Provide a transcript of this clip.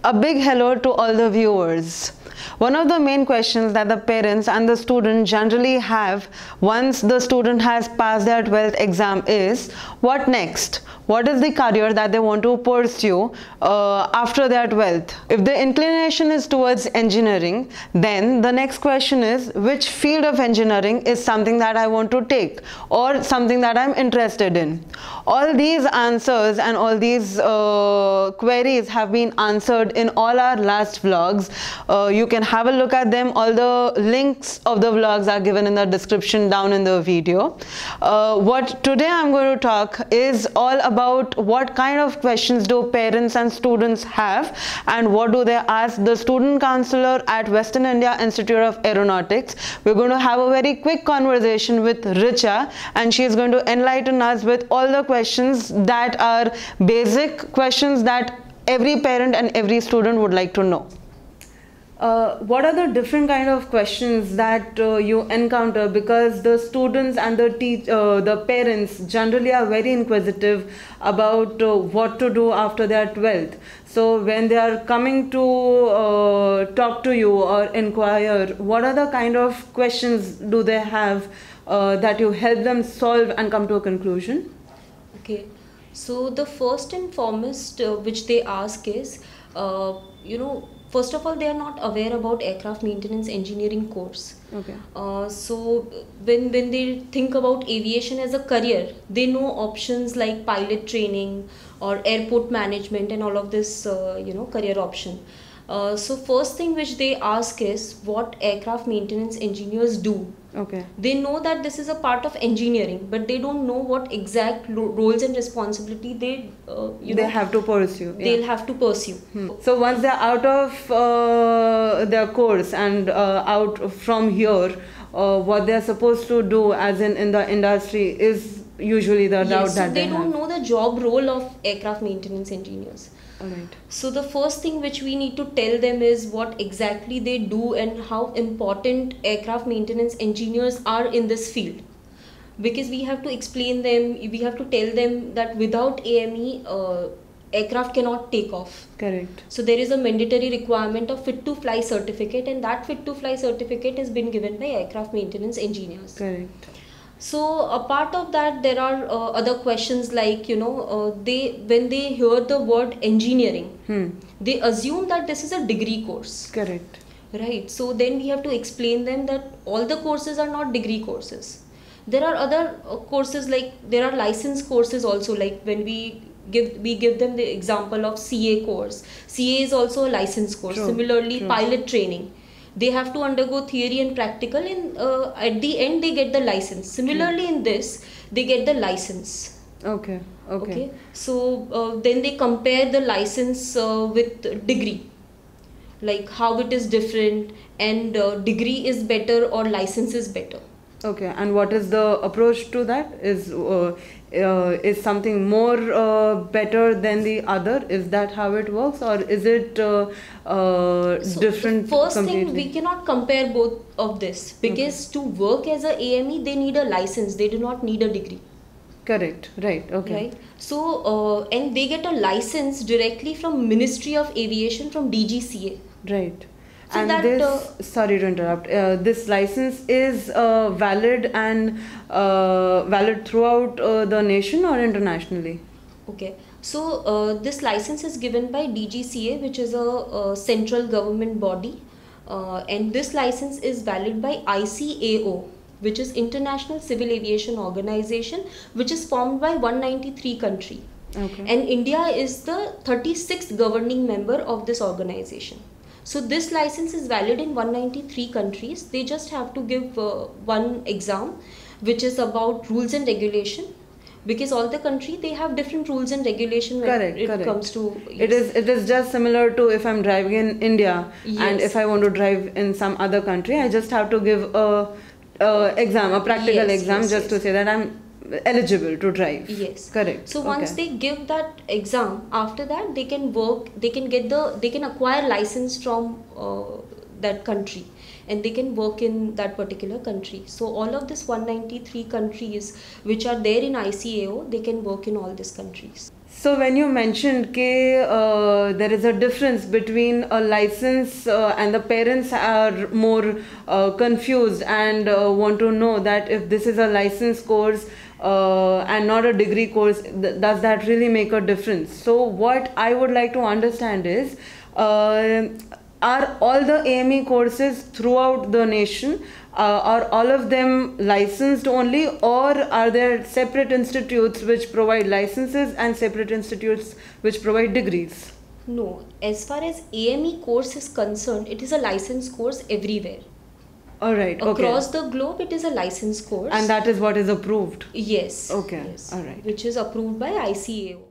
A big hello to all the viewers. One of the main questions that the parents and the student generally have once the student has passed their 12th exam is, what next? What is the career that they want to pursue after their 12th? If the inclination is towards engineering, then the next question is, which field of engineering is something that I want to take or something that I'm interested in? All these answers and all these queries have been answered in all our last vlogs. You can have a look at them. All the links of the vlogs are given in the description down in the video. What today I'm going to talk is all about what kind of questions do parents and students have and what do they ask the student counselor at Western India Institute of Aeronautics. We're going to have a very quick conversation with Richa, and she is going to enlighten us with all the questions that are basic questions that every parent and every student would like to know. What are the different kind of questions that you encounter, because the students and the parents generally are very inquisitive about what to do after their 12th. So when they are coming to talk to you or inquire, what are the kind of questions do they have that you help them solve and come to a conclusion? Okay, so the first and foremost which they ask is, first of all, they are not aware about aircraft maintenance engineering course. Okay. So when they think about aviation as a career, they know options like pilot training or airport management and all of this, career option. So first thing which they ask is what aircraft maintenance engineers do. Okay. They know that this is a part of engineering, but they don't know what exact roles and responsibility they have to pursue. They'll have to pursue. So once they're out of their course and out from here, what they're supposed to do as in the industry is usually the doubt that they don't know the job role of aircraft maintenance engineers. Alright. So the first thing which we need to tell them is what exactly they do and how important aircraft maintenance engineers are in this field. Because we have to explain them, we have to tell them that without AME, aircraft cannot take off. Correct. So there is a mandatory requirement of fit to fly certificate, and that fit to fly certificate has been given by aircraft maintenance engineers. Correct. So a part of that, there are other questions like, when they hear the word engineering, they assume that this is a degree course. Correct. Right. So then we have to explain them that all the courses are not degree courses. There are other courses, like there are license courses also, like when we give them the example of CA course. CA is also a license course. True. Similarly, True. Pilot training. They have to undergo theory and practical, and at the end they get the license. Similarly, in this, they get the license. Okay. Okay. So then they compare the license with degree, like how it is different, and degree is better or license is better. Okay, and what is the approach to that? Is something more better than the other? Is that how it works, or is it different? First completely? thing, we cannot compare both of this, because to work as a AME they need a license. They do not need a degree. Correct. Right. Okay. Right. So and they get a license directly from Ministry of Aviation, from DGCA. Right. So and that, this, sorry to interrupt, this license is valid and valid throughout the nation or internationally? Okay, so this license is given by DGCA, which is a central government body, and this license is valid by ICAO, which is International Civil Aviation Organization, which is formed by 193 countries. Okay. And India is the 36th governing member of this organization. So this license is valid in 193 countries. They just have to give one exam, which is about rules and regulation, because all the country, they have different rules and regulation when it comes to... Yes. It is just similar to if I'm driving in India, yes, and if I want to drive in some other country, I just have to give a practical exam to say that I'm eligible to drive. Yes. Correct. So once they give that exam, after that they can work, they can acquire license from that country, and they can work in that particular country. So all of this 193 countries which are there in ICAO, they can work in all these countries. So when you mentioned there is a difference between a license and the parents are more confused and want to know that if this is a license course and not a degree course, does that really make a difference? So what I would like to understand is, are all the AME courses throughout the nation, are all of them licensed only, or are there separate institutes which provide licenses and separate institutes which provide degrees? No, as far as AME course is concerned, it is a licensed course everywhere. All right. Across Okay. the globe, it is a licensed course. And that is what is approved. Yes. Okay. Yes. All right. Which is approved by ICAO.